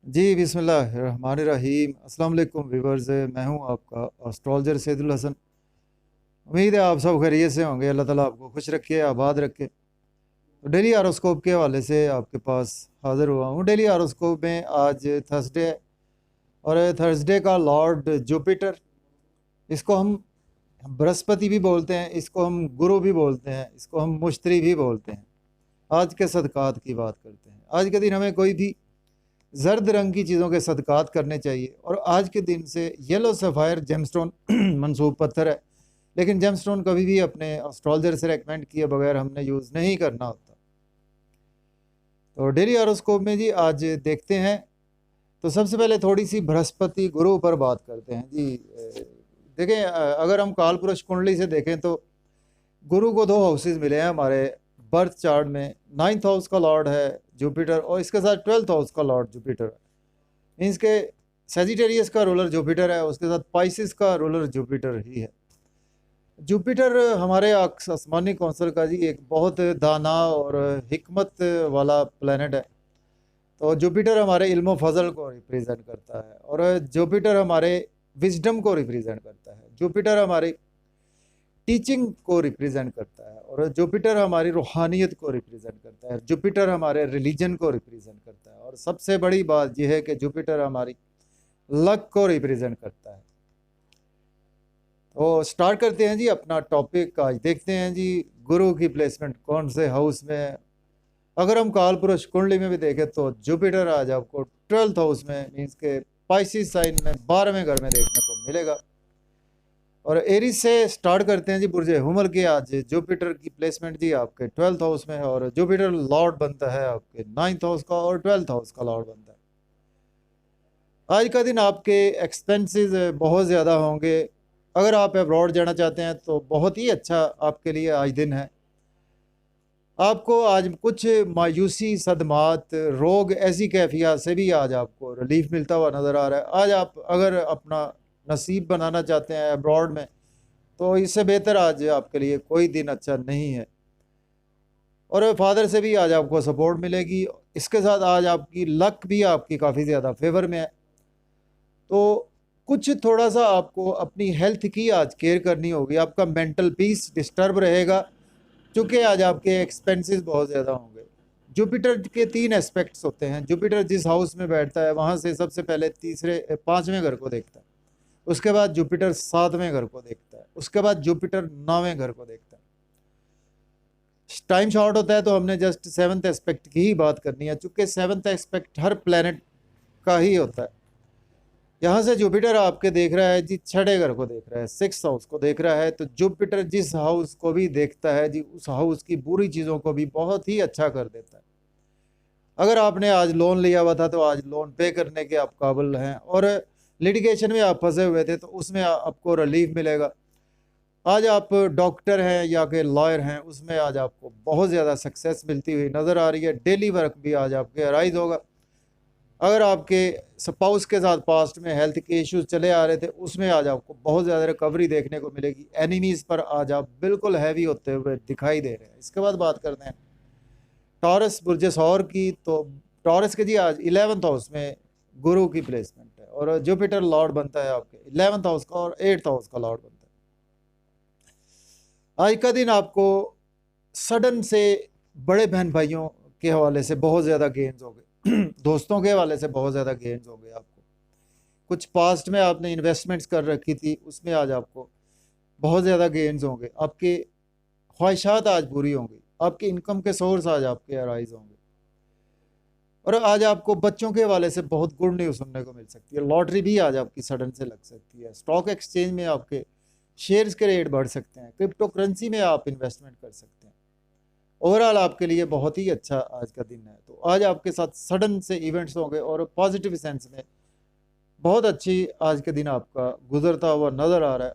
जी बिस्मिल्लाहिर्रहमानिर्रहीम। अस्सलाम वालेकुम व्यूवर्स, मैं हूं आपका एस्ट्रोलॉजर सैदुल हसन। उम्मीद है आप सब खैरियत से होंगे। अल्लाह ताला आपको खुश रखे, आबाद रखे। तो डेली हॉरोस्कोप के हवाले से आपके पास हाज़िर हुआ हूं। डेली हॉरोस्कोप में आज थर्सडे है और थर्सडे का लॉर्ड जुपिटर, इसको हम बृहस्पति भी बोलते हैं, इसको हम गुरु भी बोलते हैं, इसको हम मुश्तरी भी बोलते हैं। आज के सदक़ात की बात करते हैं। आज के दिन हमें कोई भी जर्द रंग की चीज़ों के सदक़ात करने चाहिए। और आज के दिन से येलो सफ़ायर जेमस्टोन मंसूब पत्थर है, लेकिन जेमस्टोन कभी भी अपने एस्ट्रोलॉजर से रेकमेंड किए बगैर हमने यूज़ नहीं करना होता। तो डेली हॉरोस्कोप में जी आज देखते हैं। तो सबसे पहले थोड़ी सी बृहस्पति गुरु पर बात करते हैं जी। देखें, अगर हम काल पुरुष कुंडली से देखें तो गुरु को दो हाउसेस मिले हैं हमारे बर्थ चार्ट में। 9th हाउस का लॉर्ड है जुपिटर और इसके साथ 12th हाउस का लॉर्ड जुपिटर है। मीन्स के सेजिटेरियस का रूलर जुपिटर है, उसके साथ पाइसिस का रूलर जुपिटर ही है। जुपिटर हमारे आसमानी कौंसल का जी एक बहुत दाना और हिकमत वाला प्लेनेट है। तो जुपिटर हमारे इल्म फजल को रिप्रेजेंट करता है और जुपिटर हमारे विजडम को रिप्रेजेंट करता है। जुपिटर हमारी टीचिंग को रिप्रेजेंट करता है और जुपिटर हमारी रूहानियत को रिप्रेजेंट करता है। जुपिटर हमारे रिलीजन को रिप्रेजेंट करता है और सबसे बड़ी बात यह है कि जुपिटर हमारी लक को रिप्रेजेंट करता है। तो स्टार्ट करते हैं जी अपना टॉपिक। आज देखते हैं जी गुरु की प्लेसमेंट कौन से हाउस में है। अगर हम काल पुरुष कुंडली में भी देखें तो जुपिटर आज आपको 12th हाउस में, मीन्स के पाइसिस साइन में 12वें घर में देखने को मिलेगा। और एरीज से स्टार्ट करते हैं जी बुर्ज हुमल की। आज जुपिटर की प्लेसमेंट जी आपके 12th हाउस में है और जुपिटर लॉर्ड बनता है आपके 9th हाउस का और 12th हाउस का लॉर्ड बनता है। आज का दिन आपके एक्सपेंसेस बहुत ज़्यादा होंगे। अगर आप अब्रॉड जाना चाहते हैं तो बहुत ही अच्छा आपके लिए आज दिन है। आपको आज कुछ मायूसी, सदमात, रोग, ऐसी कैफियत से भी आज आपको रिलीफ मिलता हुआ नज़र आ रहा है। आज आप अगर अपना नसीब बनाना चाहते हैं अब्रॉड में तो इससे बेहतर आज आपके लिए कोई दिन अच्छा नहीं है। और फादर से भी आज आपको सपोर्ट मिलेगी। इसके साथ आज आपकी लक भी आपकी काफ़ी ज़्यादा फेवर में है। तो कुछ थोड़ा सा आपको अपनी हेल्थ की आज केयर करनी होगी। आपका मेंटल पीस डिस्टर्ब रहेगा क्योंकि आज आपके एक्सपेंसेस बहुत ज़्यादा होंगे। जुपिटर के 3 एस्पेक्ट्स होते हैं। जुपिटर जिस हाउस में बैठता है वहाँ से सबसे पहले 5वें घर को देखता है, उसके बाद जुपिटर 7वें घर को देखता है, उसके बाद जुपिटर 9वें घर को देखता है। टाइम शॉर्ट होता है तो हमने जस्ट 7th एस्पेक्ट की ही बात करनी है, चूँकि 7th एस्पेक्ट हर प्लेनेट का ही होता है। यहाँ से जुपिटर आपके देख रहा है जी 6ठे घर को देख रहा है, 6th हाउस को देख रहा है। तो जुपिटर जिस हाउस को भी देखता है जी उस हाउस की बुरी चीज़ों को भी बहुत ही अच्छा कर देता है। अगर आपने आज लोन लिया हुआ था तो आज लोन पे करने के आप काबिल हैं और लिटिगेशन में आप फंसे हुए थे तो उसमें आपको रिलीफ मिलेगा। आज आप डॉक्टर हैं या कि लॉयर हैं, उसमें आज आपको बहुत ज़्यादा सक्सेस मिलती हुई नज़र आ रही है। डेली वर्क भी आज आपके अराइज होगा। अगर आपके स्पाउस के साथ पास्ट में हेल्थ के इश्यूज चले आ रहे थे उसमें आज आपको बहुत ज़्यादा रिकवरी देखने को मिलेगी। एनिमीज़ पर आज आप बिल्कुल हैवी होते हुए दिखाई दे रहे हैं। इसके बाद बात करते हैं टॉरस बुर्ज सौर की। तो टॉरस के जी आज 11th हाउस में गुरु की प्लेसमेंट है और जुपिटर लॉर्ड बनता है आपके 11th हाउस का और 8th हाउस का लॉर्ड बनता है। आज का दिन आपको सडन से बड़े बहन भाइयों के हवाले से बहुत ज़्यादा गेन्स हो गए दोस्तों के हवाले से बहुत ज़्यादा गेन्स हो गए। आपको कुछ पास्ट में आपने इन्वेस्टमेंट्स कर रखी थी उसमें आज आपको बहुत ज़्यादा गेन्स होंगे। आपके ख्वाहिशात आज पूरी होंगी। आपके इनकम के सोर्स आज आपके अराइज होंगे और आज आपको बच्चों के हवाले से बहुत गुड न्यूज़ सुनने को मिल सकती है। लॉटरी भी आज आपकी सडन से लग सकती है। स्टॉक एक्सचेंज में आपके शेयर्स के रेट बढ़ सकते हैं। क्रिप्टो करेंसी में आप इन्वेस्टमेंट कर सकते हैं। ओवरऑल आपके लिए बहुत ही अच्छा आज का दिन है। तो आज आपके साथ सडन से इवेंट्स होंगे और पॉजिटिव सेंस में बहुत अच्छी आज के दिन आपका गुजरता हुआ नज़र आ रहा है।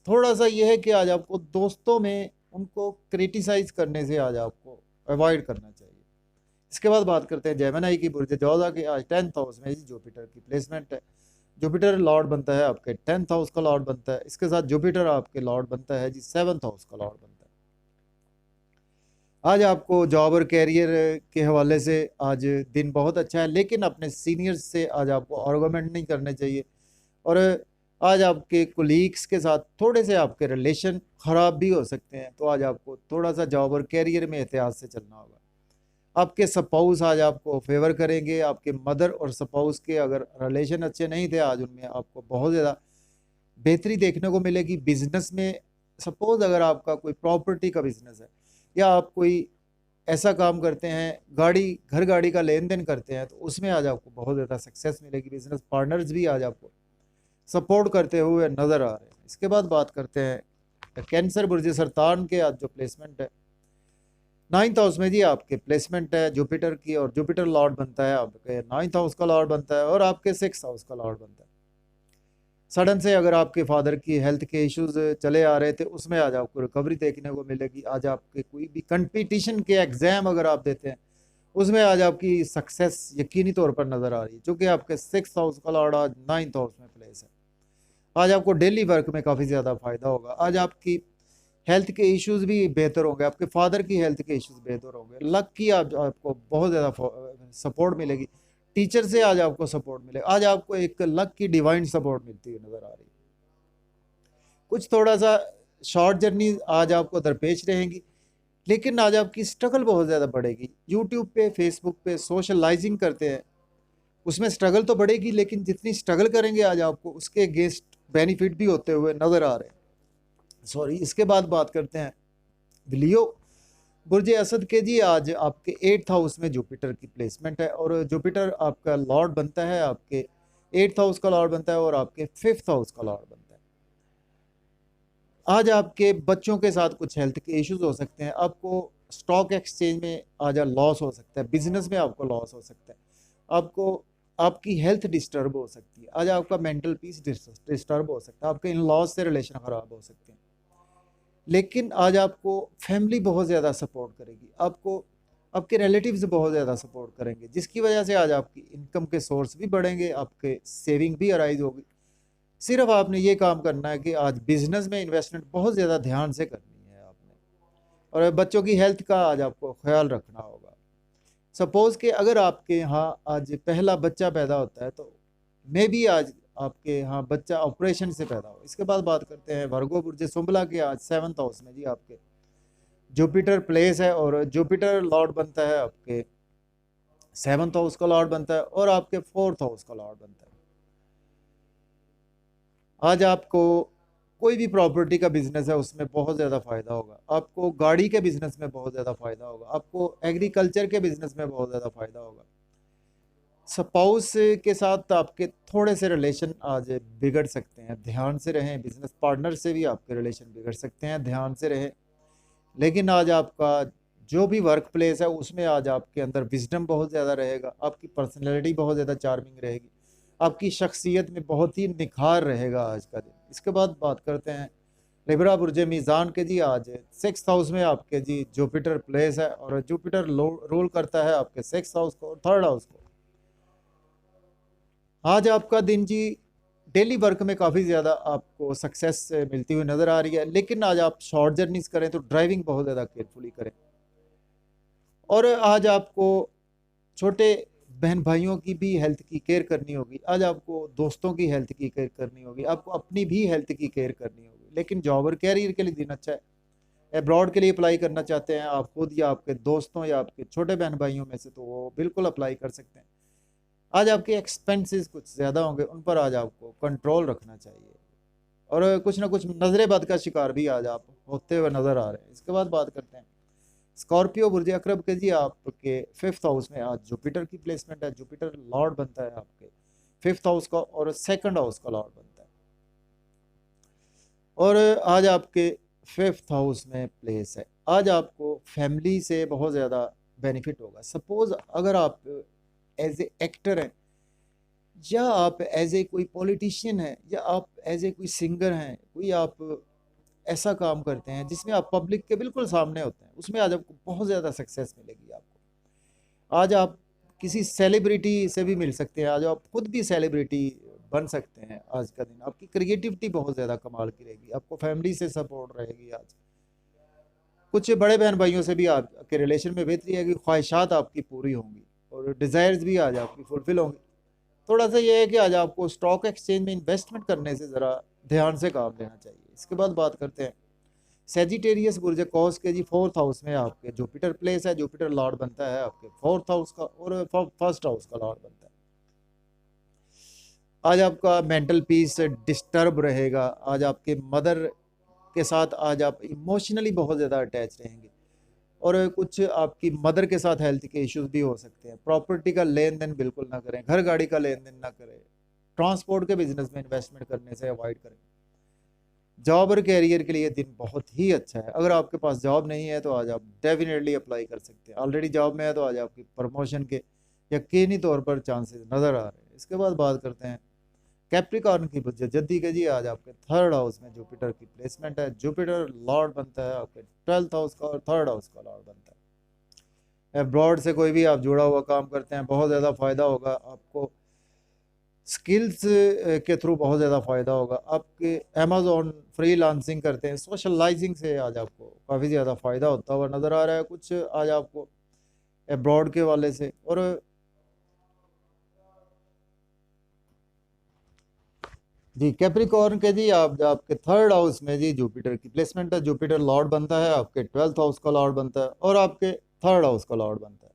थोड़ा सा यह है कि आज आपको दोस्तों में उनको क्रिटिसाइज करने से आज आपको अवॉइड करना चाहिए। इसके बाद बात करते हैं जेमिनी की बुर्ज जोधा के। आज 10th हाउस में जुपिटर की प्लेसमेंट है। जुपिटर लॉर्ड बनता है आपके 10th हाउस का लॉर्ड बनता है। इसके साथ जुपिटर आपके लॉर्ड बनता है जी 7th हाउस का लॉर्ड बनता है। आज आपको जॉब और कैरियर के हवाले से आज दिन बहुत अच्छा है, लेकिन अपने सीनियर्स से आज आपको आर्गुमेंट नहीं करने चाहिए। और आज आपके कोलीग्स के साथ थोड़े से आपके रिलेशन ख़राब भी हो सकते हैं, तो आज आपको थोड़ा सा जॉब और कैरियर में एहतियात से चलना होगा। आपके स्पाउस आज आपको फेवर करेंगे। आपके मदर और स्पाउस के अगर रिलेशन अच्छे नहीं थे, आज उनमें आपको बहुत ज़्यादा बेहतरी देखने को मिलेगी। बिजनेस में सपोज अगर आपका कोई प्रॉपर्टी का बिजनेस है, या आप कोई ऐसा काम करते हैं, घर गाड़ी का लेन देन करते हैं, तो उसमें आज आपको बहुत ज़्यादा सक्सेस मिलेगी। बिजनेस पार्टनर्स भी आज आपको सपोर्ट करते हुए नज़र आ रहे हैं। इसके बाद बात करते हैं कैंसर बुर्ज सरतान के आज जो प्लेसमेंट है, 9th हाउस में जी आपके प्लेसमेंट है जुपिटर की, और जुपिटर लॉर्ड बनता है आपके 9th हाउस का लॉर्ड बनता है, और आपके 6th हाउस का लॉर्ड बनता है। सडन से अगर आपके फादर की हेल्थ के इश्यूज चले आ रहे थे, उसमें आज आपको रिकवरी देखने को मिलेगी। आज आपके कोई भी कंपटीशन के एग्जाम अगर आप देते हैं, उसमें आज आपकी सक्सेस यकीनी तौर पर नज़र आ रही है, क्योंकि आपके 6th हाउस का लॉर्ड आज 9th हाउस में प्लेस है। आज आपको डेली वर्क में काफ़ी ज़्यादा फायदा होगा। आज आपकी हेल्थ के इश्यूज भी बेहतर होंगे, आपके फादर की हेल्थ के इश्यूज बेहतर होंगे। लक की आपको बहुत ज़्यादा सपोर्ट मिलेगी। टीचर से आज आपको सपोर्ट मिलेगा। आज आपको एक लक की डिवाइन सपोर्ट मिलती हुई नज़र आ रही है। कुछ थोड़ा सा शॉर्ट जर्नी आज आपको दरपेश रहेंगी, लेकिन आज आपकी स्ट्रगल बहुत ज़्यादा बढ़ेगी। यूट्यूब पे, फेसबुक पे सोशलाइजिंग करते हैं, उसमें स्ट्रगल तो बढ़ेगी, लेकिन जितनी स्ट्रगल करेंगे आज आपको उसके अगेंस्ट बेनिफिट भी होते हुए नज़र आ रहे हैं। सॉरी। इसके बाद बात करते हैं लियो बुर्ज असद के जी। आज आपके 8th हाउस में जुपिटर की प्लेसमेंट है, और जुपिटर आपका लॉर्ड बनता है, आपके 8th हाउस का लॉर्ड बनता है, और आपके 5th हाउस का लॉर्ड बनता है। आज आपके बच्चों के साथ कुछ हेल्थ के इश्यूज हो सकते हैं। आपको स्टॉक एक्सचेंज में आज लॉस हो सकता है, बिजनेस में आपको लॉस हो सकता है, आपको आपकी हेल्थ डिस्टर्ब हो सकती है। आज आपका मेंटल पीस डिस्टर्ब हो सकता है, आपके इन लॉज से रिलेशन ख़राब हो सकते हैं। लेकिन आज आपको फैमिली बहुत ज़्यादा सपोर्ट करेगी, आपको आपके रिलेटिव्स बहुत ज़्यादा सपोर्ट करेंगे, जिसकी वजह से आज आपकी इनकम के सोर्स भी बढ़ेंगे, आपके सेविंग भी अराइज होगी। सिर्फ आपने ये काम करना है कि आज बिजनेस में इन्वेस्टमेंट बहुत ज़्यादा ध्यान से करनी है आपने, और बच्चों की हेल्थ का आज आपको ख्याल रखना होगा। सपोज़ कि अगर आपके यहाँ आज पहला बच्चा पैदा होता है, तो मे भी आज आपके यहाँ बच्चा ऑपरेशन से पैदा हो। इसके बाद बात करते हैं वर्गो बुर्ज सुंबला के। आज 7th हाउस में जी आपके जुपिटर प्लेस है, और जुपिटर लॉर्ड बनता है, आपके 7th हाउस का लॉर्ड बनता है, और आपके 4th हाउस का लॉर्ड बनता है। आज आपको कोई भी प्रॉपर्टी का बिजनेस है, उसमें बहुत ज़्यादा फ़ायदा होगा। आपको गाड़ी के बिजनेस में बहुत ज़्यादा फ़ायदा होगा, आपको एग्रीकल्चर के बिजनेस में बहुत ज़्यादा फ़ायदा होगा। स्पाउस के साथ आपके थोड़े से रिलेशन आज बिगड़ सकते हैं, ध्यान से रहें। बिजनेस पार्टनर से भी आपके रिलेशन बिगड़ सकते हैं, ध्यान से रहें। लेकिन आज आपका जो भी वर्क प्लेस है, उसमें आज आपके अंदर विजडम बहुत ज़्यादा रहेगा, आपकी पर्सनैलिटी बहुत ज़्यादा चार्मिंग रहेगी, आपकी शख्सियत में बहुत ही निखार रहेगा आज का दिन। इसके बाद बात करते हैं लिब्रा बुर्ज मीज़ान के जी। आज 6th हाउस में आपके जी जुपिटर प्लेस है, और जुपिटर रूल करता है आपके 6th हाउस को और 3rd हाउस को। आज आपका दिन जी डेली वर्क में काफ़ी ज़्यादा आपको सक्सेस मिलती हुई नज़र आ रही है, लेकिन आज आप शॉर्ट जर्नीज करें तो ड्राइविंग बहुत ज़्यादा केयरफुली करें। और आज आपको छोटे बहन भाइयों की भी हेल्थ की केयर करनी होगी, आज आपको दोस्तों की हेल्थ की केयर करनी होगी, आपको अपनी भी हेल्थ की केयर करनी होगी। लेकिन जॉब और कैरियर के लिए दिन अच्छा है। अब्रॉड के लिए अप्लाई करना चाहते हैं आप खुद, या आपके दोस्तों, या आपके छोटे बहन भाइयों में से, तो वो बिल्कुल अप्लाई कर सकते हैं। आज आपके एक्सपेंसेस कुछ ज़्यादा होंगे, उन पर आज आपको कंट्रोल रखना चाहिए, और कुछ ना कुछ नजरे बद का शिकार भी आज आप होते हुए नज़र आ रहे हैं। इसके बाद बात करते हैं स्कॉर्पियो बुर्ज अकरब के जी। आपके 5th हाउस में आज जुपिटर की प्लेसमेंट है, जुपिटर लॉर्ड बनता है आपके 5th हाउस का, और 2nd हाउस का लॉर्ड बनता है, और आज आपके 5th हाउस में प्लेस है। आज आपको फैमिली से बहुत ज़्यादा बेनिफिट होगा। सपोज़ अगर आप एज ए एक्टर हैं, या आप एज ए कोई पॉलिटिशियन है, या आप एज ए कोई सिंगर हैं, कोई आप ऐसा काम करते हैं जिसमें आप पब्लिक के बिल्कुल सामने होते हैं, उसमें आज आपको बहुत ज़्यादा सक्सेस मिलेगी। आपको आज आप किसी सेलिब्रिटी से भी मिल सकते हैं, आज आप खुद भी सेलिब्रिटी बन सकते हैं। आज का दिन आपकी क्रिएटिविटी बहुत ज़्यादा कमाल की रहेगी, आपको फैमिली से सपोर्ट रहेगी। आज कुछ बड़े बहन भाइयों से भी आपके रिलेशन में बेहतरी है कि ख्वाहिशात आपकी पूरी होंगी और डिज़ायर्स भी आज आपकी फुलफिल होंगी। थोड़ा सा ये है कि आज आपको स्टॉक एक्सचेंज में इन्वेस्टमेंट करने से ज़रा ध्यान से काम लेना चाहिए। इसके बाद बात करते हैं सेजिटेरियस बुर्ज कौस के जी, फोर्थ हाउस में आपके जुपिटर प्लेस है। जुपिटर लॉर्ड बनता है आपके फोर्थ हाउस का और फर्स्ट हाउस का लॉर्ड बनता है। आज आपका मेंटल पीस डिस्टर्ब रहेगा। आज आपके मदर के साथ आज आप इमोशनली बहुत ज़्यादा अटैच रहेंगे और कुछ आपकी मदर के साथ हेल्थ के इश्यूज भी हो सकते हैं। प्रॉपर्टी का लेन देन बिल्कुल ना करें, घर गाड़ी का लेन देन ना करें, ट्रांसपोर्ट के बिजनेस में इन्वेस्टमेंट करने से अवॉइड करें। जॉब और कैरियर के लिए दिन बहुत ही अच्छा है। अगर आपके पास जॉब नहीं है तो आज आप डेफिनेटली अप्लाई कर सकते हैं। ऑलरेडी जॉब में है तो आज आपकी प्रमोशन के यकीनी तौर पर चांसेस नज़र आ रहे हैं। इसके बाद बात करते हैं कैप्रिकॉर्न की जद्दी के जी, आज आपके थर्ड हाउस में जुपिटर की प्लेसमेंट है। जुपिटर लॉर्ड बनता है आपके 12th हाउस का और थर्ड हाउस का लॉर्ड बनता है। अब्रॉड से कोई भी आप जुड़ा हुआ काम करते हैं बहुत ज़्यादा फ़ायदा होगा आपको। स्किल्स के थ्रू बहुत ज़्यादा फ़ायदा होगा आपके। अमेज़ॉन फ्रीलांसिंग करते हैं, सोशलाइजिंग से आज आपको काफ़ी ज़्यादा फ़ायदा होता हुआ नज़र आ रहा है कुछ आज आपको अब्रॉड के वाले से। और जी कैप्रिकॉर्न के जी, आप आपके थर्ड हाउस में जी जुपिटर की प्लेसमेंट है। जुपिटर लॉर्ड बनता है आपके 12th हाउस का लॉर्ड बनता है और आपके थर्ड हाउस का लॉर्ड बनता है।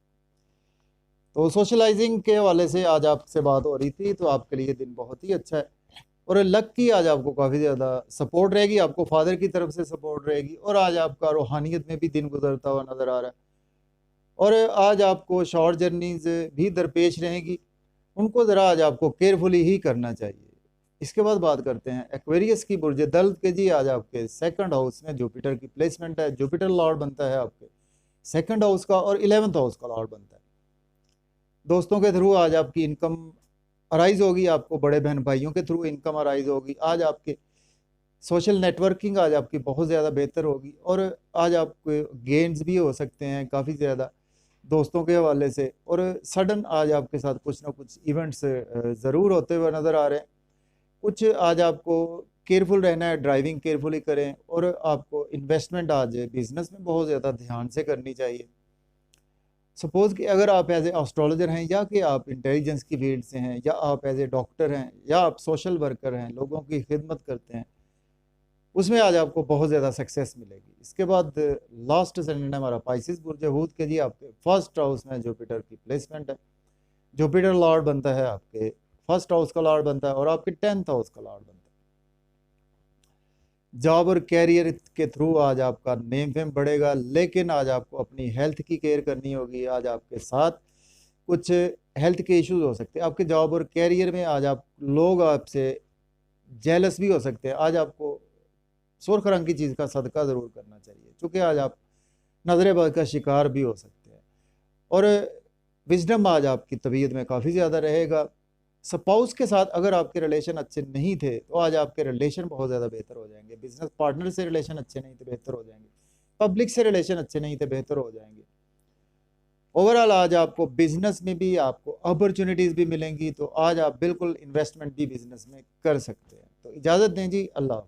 तो सोशलाइजिंग के वाले से आज आपसे बात हो रही थी, तो आपके लिए दिन बहुत ही अच्छा है। और लक की आज आपको काफ़ी ज़्यादा सपोर्ट रहेगी, आपको फादर की तरफ से सपोर्ट रहेगी और आज आपका रूहानियत में भी दिन गुजरता हुआ नज़र आ रहा है। और आज आपको शॉर्ट जर्नीज भी दरपेश रहेंगी, उनको ज़रा आज आपको केयरफुली ही करना चाहिए। इसके बाद बात करते हैं एक्वेरियस की बुर्ज दल्त के जी, आज आपके सेकंड हाउस में जुपिटर की प्लेसमेंट है। जुपिटर लॉर्ड बनता है आपके सेकंड हाउस का और 11th हाउस का लॉर्ड बनता है। दोस्तों के थ्रू आज आपकी इनकम अराइज होगी, आपको बड़े बहन भाइयों के थ्रू इनकम अराइज होगी। आज आपके सोशल नेटवर्किंग आज आपकी बहुत ज़्यादा बेहतर होगी और आज आपके गेन्स भी हो सकते हैं काफ़ी ज़्यादा दोस्तों के हवाले से। और सडन आज आपके साथ कुछ ना कुछ इवेंट्स ज़रूर होते हुए नज़र आ रहे हैं। कुछ आज आपको केयरफुल रहना है, ड्राइविंग केयरफुली करें और आपको इन्वेस्टमेंट आज बिजनेस में बहुत ज़्यादा ध्यान से करनी चाहिए। सपोज़ कि अगर आप एज ए एस्ट्रोलॉजर हैं या कि आप इंटेलिजेंस की फील्ड से हैं या आप एज ए डॉक्टर हैं या आप सोशल वर्कर हैं, लोगों की खिदमत करते हैं, उसमें आज आपको बहुत ज़्यादा सक्सेस मिलेगी। इसके बाद लास्ट सेकंड हमारा पाइसिस बुर्ज हूत के जी, आपके फर्स्ट हाउस में जुपिटर की प्लेसमेंट है। जुपिटर लॉर्ड बनता है आपके फर्स्ट हाउस का लॉर्ड बनता है और आपके 10th हाउस का लॉर्ड बनता है। जॉब और कैरियर के थ्रू आज आपका नेम फेम बढ़ेगा, लेकिन आज आपको अपनी हेल्थ की केयर करनी होगी। आज आपके साथ कुछ हेल्थ के इश्यूज हो सकते हैं आपके जॉब और कैरियर में। आज आप लोग आपसे जेलस भी हो सकते हैं। आज आपको सुर्ख रंग की चीज़ का सदका ज़रूर करना चाहिए, क्योंकि आज आप नजरेबाज का शिकार भी हो सकते हैं। और विजडम आज आपकी तबीयत में काफ़ी ज़्यादा रहेगा। स्पाउस के साथ अगर आपके रिलेशन अच्छे नहीं थे तो आज आपके रिलेशन बहुत ज़्यादा बेहतर हो जाएंगे। बिजनेस पार्टनर से रिलेशन अच्छे नहीं थे, बेहतर हो जाएंगे। पब्लिक से रिलेशन अच्छे नहीं थे, बेहतर हो जाएंगे। ओवरऑल आज आपको बिजनेस में भी आपको अपॉर्चुनिटीज़ भी मिलेंगी, तो आज आप बिल्कुल इन्वेस्टमेंट भी बिजनेस में कर सकते हैं। तो इजाज़त दें जी, अल्लाह।